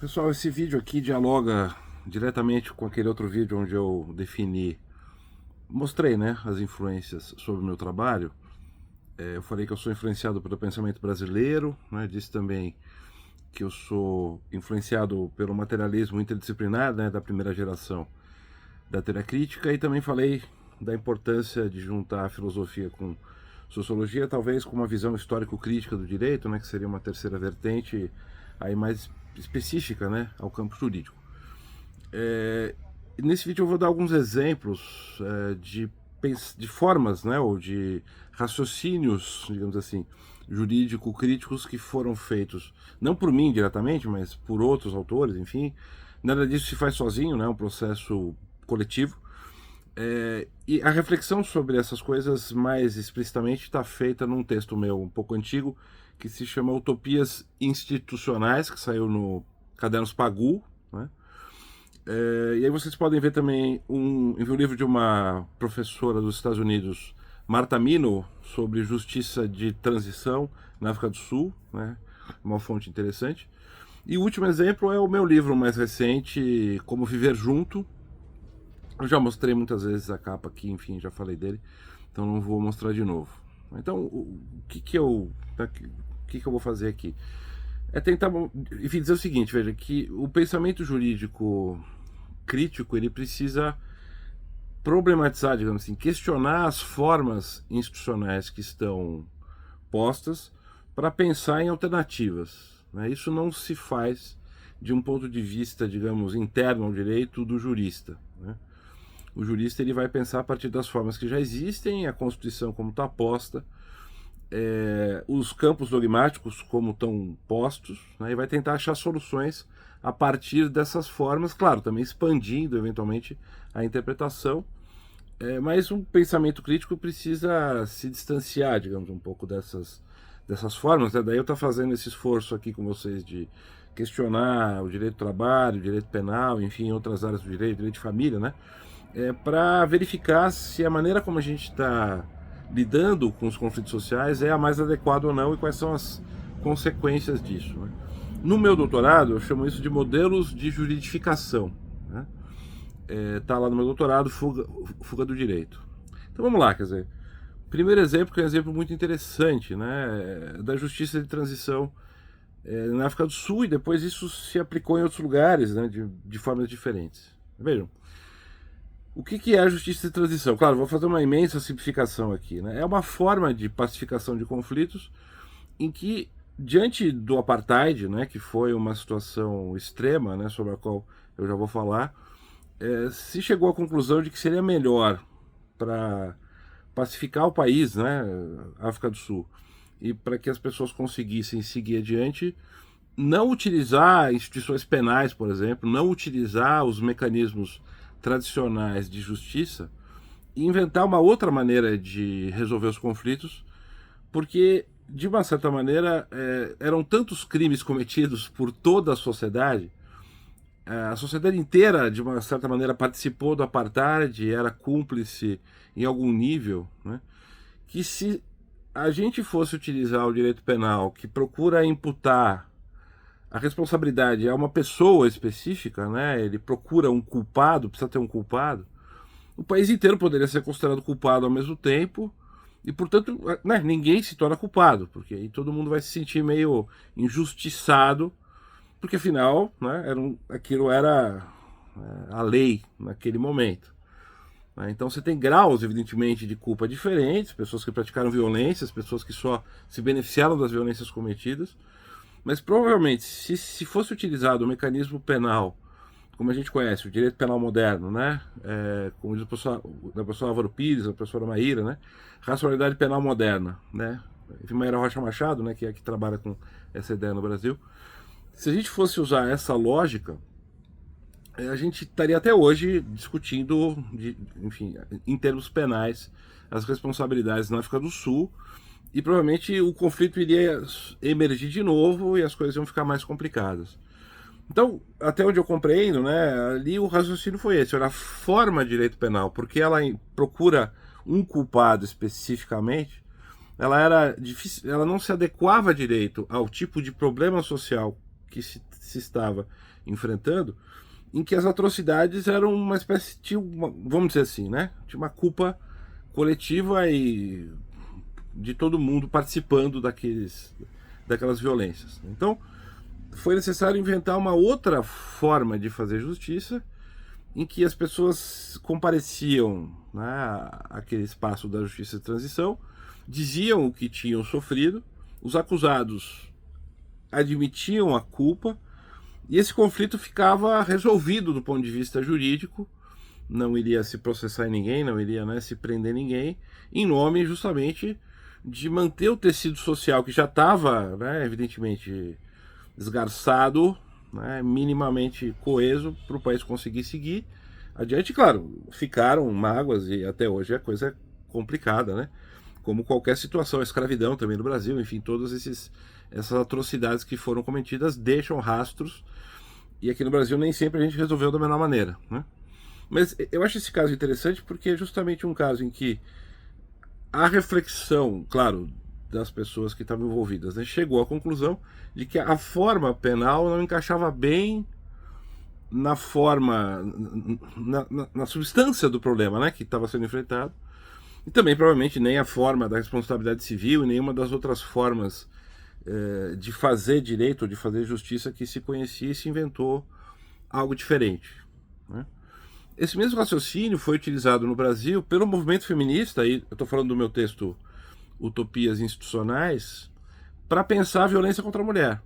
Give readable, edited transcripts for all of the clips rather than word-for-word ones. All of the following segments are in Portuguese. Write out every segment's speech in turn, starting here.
Pessoal, esse vídeo aqui dialoga diretamente com aquele outro vídeo onde eu mostrei, né, as influências sobre o meu trabalho. Eu falei que eu sou influenciado pelo pensamento brasileiro, né, disse também que eu sou influenciado pelo materialismo interdisciplinar, né, da primeira geração da teoria crítica, e também falei da importância de juntar a filosofia com sociologia, talvez com uma visão histórico-crítica do direito, né, que seria uma terceira vertente aí mais específica, né, ao campo jurídico. Nesse vídeo eu vou dar alguns exemplos de formas, né, ou de raciocínios, digamos assim, jurídico-críticos que foram feitos, não por mim diretamente, mas por outros autores, enfim. Nada disso se faz sozinho, né, é um processo coletivo. E a reflexão sobre essas coisas mais explicitamente está feita num texto meu um pouco antigo, que se chama Utopias Institucionais, que saiu no Cadernos Pagu, né? E aí vocês podem ver também um livro de uma professora dos Estados Unidos, Marta Minow, sobre justiça de transição na África do Sul, né? Uma fonte interessante. E o último exemplo é o meu livro mais recente, Como Viver Junto. Eu já mostrei muitas vezes a capa aqui, enfim, já falei dele, então não vou mostrar de novo. Então, o que eu vou fazer aqui? É tentar, enfim, dizer o seguinte, veja, que o pensamento jurídico crítico, ele precisa problematizar, digamos assim, questionar as formas institucionais que estão postas para pensar em alternativas, né? Isso não se faz de um ponto de vista, digamos, interno ao direito do jurista, né? O jurista ele vai pensar a partir das formas que já existem, a Constituição como está posta, os campos dogmáticos como estão postos, né, e vai tentar achar soluções a partir dessas formas, claro, também expandindo eventualmente a interpretação, mas um pensamento crítico precisa se distanciar, digamos, um pouco dessas formas, né? Daí eu estou fazendo esse esforço aqui com vocês de questionar o direito do trabalho, o direito penal, enfim, outras áreas do direito de família, né? Para verificar se a maneira como a gente está lidando com os conflitos sociais é a mais adequada ou não e quais são as consequências disso, né? No meu doutorado, eu chamo isso de modelos de juridificação, né? Tá lá no meu doutorado, fuga do direito. Então vamos lá, quer dizer, primeiro exemplo, que é um exemplo muito interessante, né, da justiça de transição na África do Sul, e depois isso se aplicou em outros lugares, né, de formas diferentes. Vejam, o que é a justiça de transição? Claro, vou fazer uma imensa simplificação aqui, né? É uma forma de pacificação de conflitos em que, diante do apartheid, né, que foi uma situação extrema, né, sobre a qual eu já vou falar, se chegou à conclusão de que seria melhor para pacificar o país, né, África do Sul, e para que as pessoas conseguissem seguir adiante, não utilizar instituições penais, por exemplo, não utilizar os mecanismos tradicionais de justiça e inventar uma outra maneira de resolver os conflitos, porque, de uma certa maneira, eram tantos crimes cometidos por toda a sociedade inteira, de uma certa maneira, participou do apartheid, era cúmplice em algum nível, né, que se a gente fosse utilizar o direito penal, que procura imputar a responsabilidade a uma pessoa específica, né, ele procura um culpado, precisa ter um culpado, o país inteiro poderia ser considerado culpado ao mesmo tempo, e, portanto, né, ninguém se torna culpado, porque aí todo mundo vai se sentir meio injustiçado, porque afinal, né, aquilo era a lei naquele momento. Então você tem graus, evidentemente, de culpa diferentes, pessoas que praticaram violências, pessoas que só se beneficiaram das violências cometidas, mas provavelmente, se fosse utilizado o mecanismo penal, como a gente conhece, o direito penal moderno, né? Como diz o professor Álvaro Pires, a professora Maíra, né? Racionalidade penal moderna, né? Maíra Rocha Machado, né? Que é que trabalha com essa ideia no Brasil. Se a gente fosse usar essa lógica, a gente estaria até hoje discutindo, enfim, em termos penais, as responsabilidades na África do Sul, e provavelmente o conflito iria emergir de novo e as coisas iam ficar mais complicadas. Então, até onde eu compreendo, né, ali o raciocínio foi esse: olha, a forma de direito penal, porque ela procura um culpado especificamente, ela era difícil, ela não se adequava direito ao tipo de problema social que se estava enfrentando, em que as atrocidades eram uma espécie de, vamos dizer assim, né, de uma culpa coletiva e de todo mundo participando daquelas violências. Então, foi necessário inventar uma outra forma de fazer justiça, em que as pessoas compareciam, né, àquele espaço da justiça de transição, diziam o que tinham sofrido, os acusados admitiam a culpa, e esse conflito ficava resolvido do ponto de vista jurídico, não iria se processar em ninguém, não iria, né, se prender ninguém, em nome justamente de manter o tecido social que já estava, né, evidentemente esgarçado, né, minimamente coeso, para o país conseguir seguir adiante. Claro, ficaram mágoas e até hoje a coisa é complicada, né? Como qualquer situação, a escravidão também no Brasil, enfim, todas essas atrocidades que foram cometidas deixam rastros, e aqui no Brasil nem sempre a gente resolveu da menor maneira, né? Mas eu acho esse caso interessante porque é justamente um caso em que a reflexão, claro, das pessoas que estavam envolvidas, né, chegou à conclusão de que a forma penal não encaixava bem na forma, na substância do problema, né, que estava sendo enfrentado, e também provavelmente nem a forma da responsabilidade civil e nenhuma das outras formas de fazer direito, de fazer justiça que se conhecia, e se inventou algo diferente, né? Esse mesmo raciocínio foi utilizado no Brasil pelo movimento feminista, aí eu estou falando do meu texto Utopias Institucionais, para pensar a violência contra a mulher,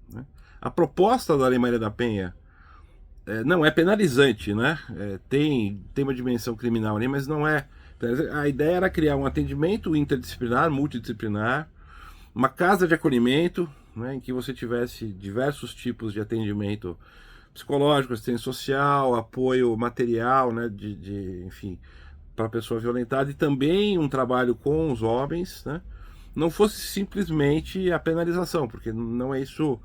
né? A proposta da Lei Maria da Penha não é penalizante, né? Tem uma dimensão criminal ali, mas não é. A ideia era criar um atendimento interdisciplinar, multidisciplinar, uma casa de acolhimento, né, em que você tivesse diversos tipos de atendimento psicológico, assistência social, apoio material, né, enfim, para a pessoa violentada, e também um trabalho com os homens, né, não fosse simplesmente a penalização, porque não é isso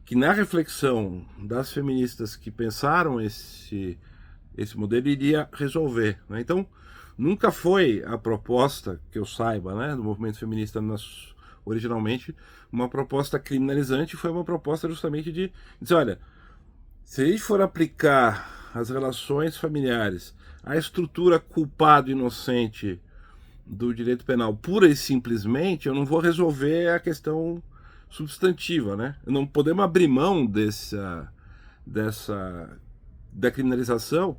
que, na reflexão das feministas que pensaram esse modelo, iria resolver, né? Então, nunca foi a proposta, que eu saiba, né, do movimento feminista originalmente, uma proposta criminalizante, foi uma proposta justamente de dizer, olha, se a gente for aplicar as relações familiares, a estrutura culpado-inocente do direito penal pura e simplesmente, eu não vou resolver a questão substantiva, né? Não podemos abrir mão da criminalização,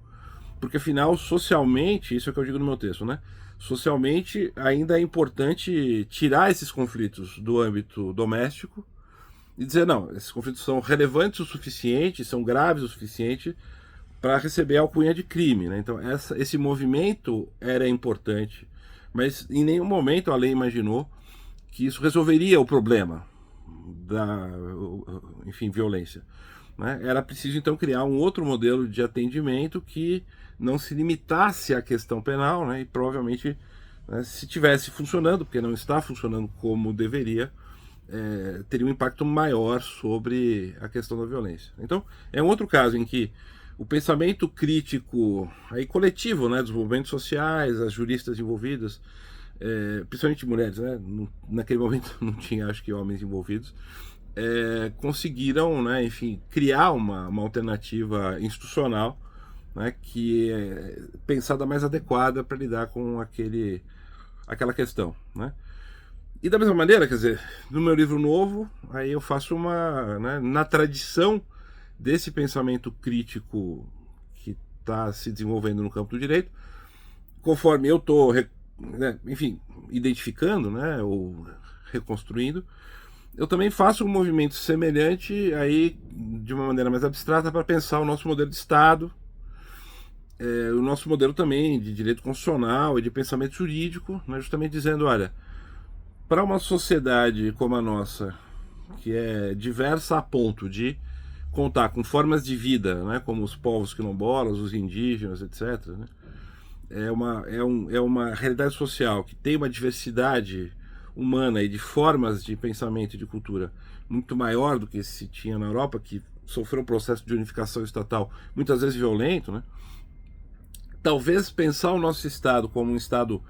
porque afinal, socialmente, isso é o que eu digo no meu texto, né? Socialmente, ainda é importante tirar esses conflitos do âmbito doméstico e dizer, não, esses conflitos são relevantes o suficiente, são graves o suficiente para receber a alcunha de crime, né? Então, esse movimento era importante, mas em nenhum momento a lei imaginou que isso resolveria o problema da, enfim, violência, né? Era preciso, então, criar um outro modelo de atendimento que não se limitasse à questão penal, né? E provavelmente, né, se tivesse funcionando, porque não está funcionando como deveria, teria um impacto maior sobre a questão da violência. Então, é um outro caso em que o pensamento crítico aí coletivo, né, dos movimentos sociais, as juristas envolvidas, principalmente mulheres, né, naquele momento não tinha, acho que, homens envolvidos, conseguiram, né, enfim, criar uma alternativa institucional, né, que é pensada mais adequada para lidar com aquela questão, né? E da mesma maneira, quer dizer, no meu livro novo, aí eu faço né, na tradição desse pensamento crítico que está se desenvolvendo no campo do direito, conforme eu estou, né, enfim, identificando, né, ou reconstruindo, eu também faço um movimento semelhante aí, de uma maneira mais abstrata, para pensar o nosso modelo de Estado, o nosso modelo também de direito constitucional e de pensamento jurídico, né, justamente dizendo, olha, para uma sociedade como a nossa, que é diversa a ponto de contar com formas de vida, né, como os povos quilombolas, os indígenas, etc., né, é uma realidade social que tem uma diversidade humana e de formas de pensamento e de cultura muito maior do que se tinha na Europa, que sofreu um processo de unificação estatal muitas vezes violento, né? Talvez pensar o nosso Estado como um Estado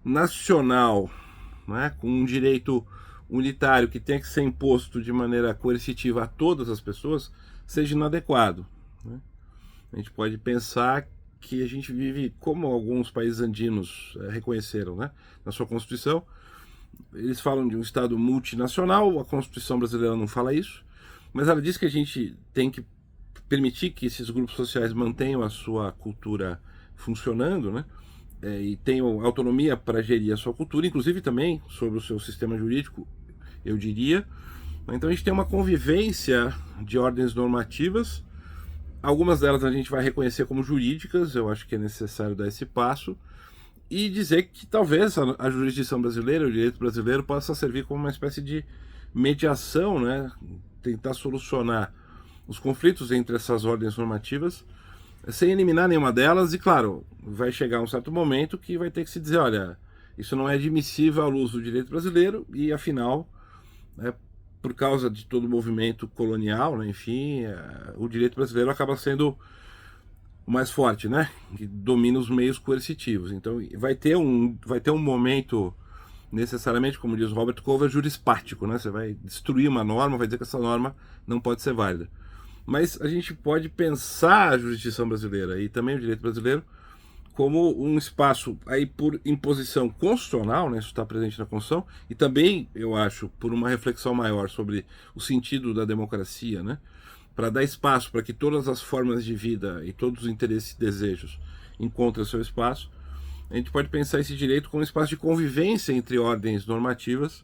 nacional, né, com um direito unitário que tenha que ser imposto de maneira coercitiva a todas as pessoas seja inadequado, né? A gente pode pensar que a gente vive, como alguns países andinos reconheceram, né, na sua Constituição. Eles falam de um Estado multinacional, a Constituição brasileira não fala isso, mas ela diz que a gente tem que permitir que esses grupos sociais mantenham a sua cultura funcionando, né, e tenham autonomia para gerir a sua cultura, inclusive também sobre o seu sistema jurídico, eu diria. Então a gente tem uma convivência de ordens normativas. Algumas delas a gente vai reconhecer como jurídicas, eu acho que é necessário dar esse passo, e dizer que talvez a jurisdição brasileira, o direito brasileiro, possa servir como uma espécie de mediação, né? Tentar solucionar os conflitos entre essas ordens normativas, sem eliminar nenhuma delas, e claro, vai chegar um certo momento que vai ter que se dizer, olha, isso não é admissível à luz do direito brasileiro, e afinal, né, por causa de todo o movimento colonial, né, enfim, o direito brasileiro acaba sendo o mais forte, né, que domina os meios coercitivos. Então vai ter um momento, necessariamente, como diz Robert Cover, jurispático, né? Você vai destruir uma norma, vai dizer que essa norma não pode ser válida. Mas a gente pode pensar a jurisdição brasileira e também o direito brasileiro como um espaço aí por imposição constitucional, né? Isso está presente na Constituição, e também, eu acho, por uma reflexão maior sobre o sentido da democracia, né? Para dar espaço para que todas as formas de vida e todos os interesses e desejos encontrem seu espaço. A gente pode pensar esse direito como um espaço de convivência entre ordens normativas,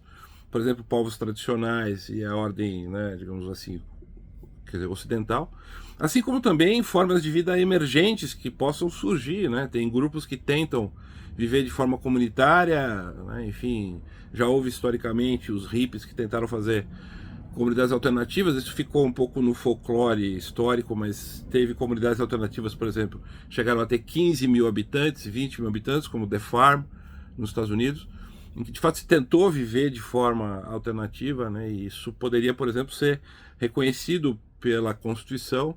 por exemplo, povos tradicionais e a ordem, né, digamos assim, quer dizer, ocidental, assim como também formas de vida emergentes que possam surgir, né? Tem grupos que tentam viver de forma comunitária, né? Enfim, já houve historicamente os hippies que tentaram fazer comunidades alternativas. Isso ficou um pouco no folclore histórico, mas teve comunidades alternativas, por exemplo, chegaram a ter 15 mil habitantes, 20 mil habitantes, como The Farm, nos Estados Unidos, em que de fato se tentou viver de forma alternativa, né? E isso poderia, por exemplo, ser reconhecido pela Constituição,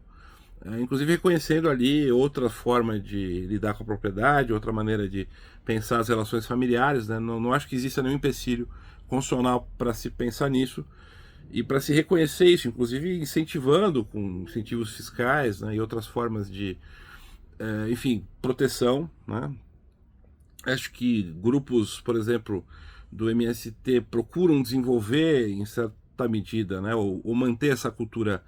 inclusive reconhecendo ali outra forma de lidar com a propriedade, outra maneira de pensar as relações familiares, né? Não acho que exista nenhum empecilho constitucional para se pensar nisso e para se reconhecer isso, inclusive incentivando com incentivos fiscais, né, e outras formas de, enfim, proteção, né? Acho que grupos, por exemplo, do MST procuram desenvolver em certa medida, né, ou manter essa cultura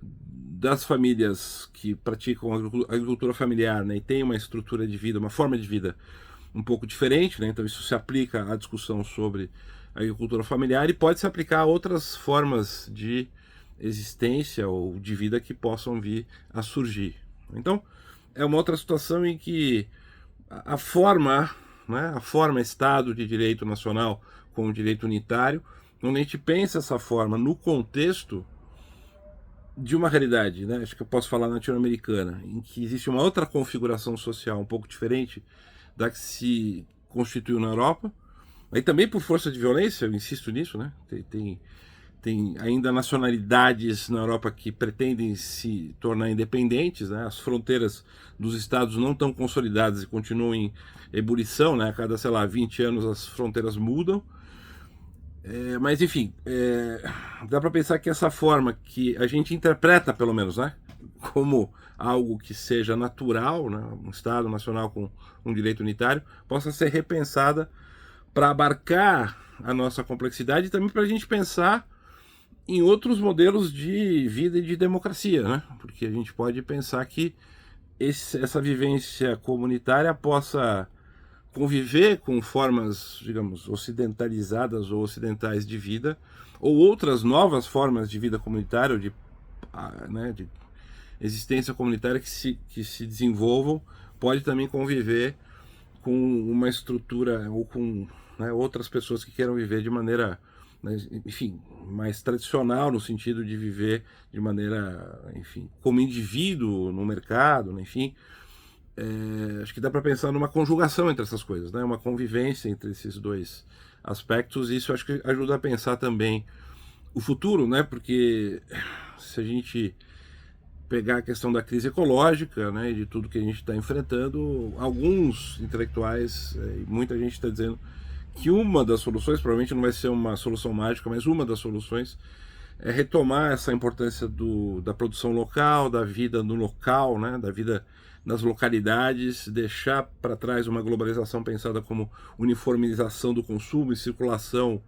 das famílias que praticam a agricultura familiar, né, e tem uma estrutura de vida, uma forma de vida um pouco diferente, né, então isso se aplica à discussão sobre a agricultura familiar e pode se aplicar a outras formas de existência ou de vida que possam vir a surgir. Então, é uma outra situação em que a forma, né, a forma Estado de Direito Nacional com o direito unitário, onde a gente pensa essa forma no contexto de uma realidade, né, acho que eu posso falar latino-americana, em que existe uma outra configuração social um pouco diferente da que se constituiu na Europa, aí também por força de violência, eu insisto nisso, né, tem ainda nacionalidades na Europa que pretendem se tornar independentes, né? As fronteiras dos estados não estão consolidadas e continuam em ebulição, né? A cada, sei lá, 20 anos as fronteiras mudam. Mas, enfim, dá para pensar que essa forma que a gente interpreta, pelo menos, né? Como algo que seja natural, né? Um Estado nacional com um direito unitário, possa ser repensada para abarcar a nossa complexidade e também para a gente pensar em outros modelos de vida e de democracia, né? Porque a gente pode pensar que essa vivência comunitária possa conviver com formas, digamos, ocidentalizadas ou ocidentais de vida, ou outras novas formas de vida comunitária, ou de, né, de existência comunitária que se desenvolvam, pode também conviver com uma estrutura ou com, né, outras pessoas que queiram viver de maneira, enfim, mais tradicional, no sentido de viver de maneira, enfim, como indivíduo no mercado, né, enfim. Acho que dá para pensar numa conjugação entre essas coisas, né, uma convivência entre esses dois aspectos, e isso acho que ajuda a pensar também o futuro, né, porque se a gente pegar a questão da crise ecológica, né, e de tudo que a gente está enfrentando, alguns intelectuais, muita gente está dizendo que uma das soluções, provavelmente não vai ser uma solução mágica, mas uma das soluções é retomar essa importância da produção local, da vida no local, né, da vida nas localidades, deixar para trás uma globalização pensada como uniformização do consumo e circulação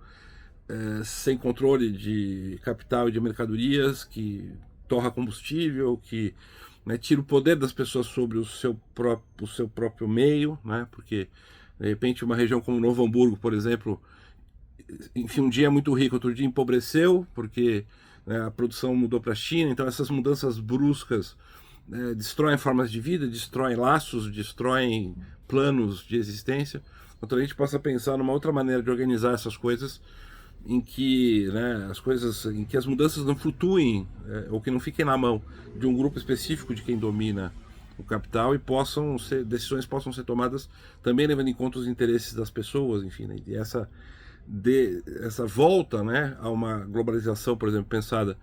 sem controle de capital e de mercadorias, que torra combustível, que, né, tira o poder das pessoas sobre o seu próprio meio, né, porque de repente uma região como Novo Hamburgo, por exemplo, enfim, um dia é muito rico, outro dia empobreceu, porque, né, a produção mudou para a China, então essas mudanças bruscas, né, destroem formas de vida, destroem laços, destroem planos de existência. Então a gente possa pensar numa outra maneira de organizar essas coisas, em que, né, em que as mudanças não flutuem, ou que não fiquem na mão de um grupo específico de quem domina o capital, e decisões possam ser tomadas também levando em conta os interesses das pessoas, enfim, né, e essa volta, né, a uma globalização, por exemplo, pensada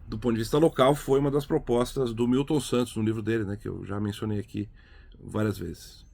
do ponto de vista local, foi uma das propostas do Milton Santos no livro dele, né, que eu já mencionei aqui várias vezes.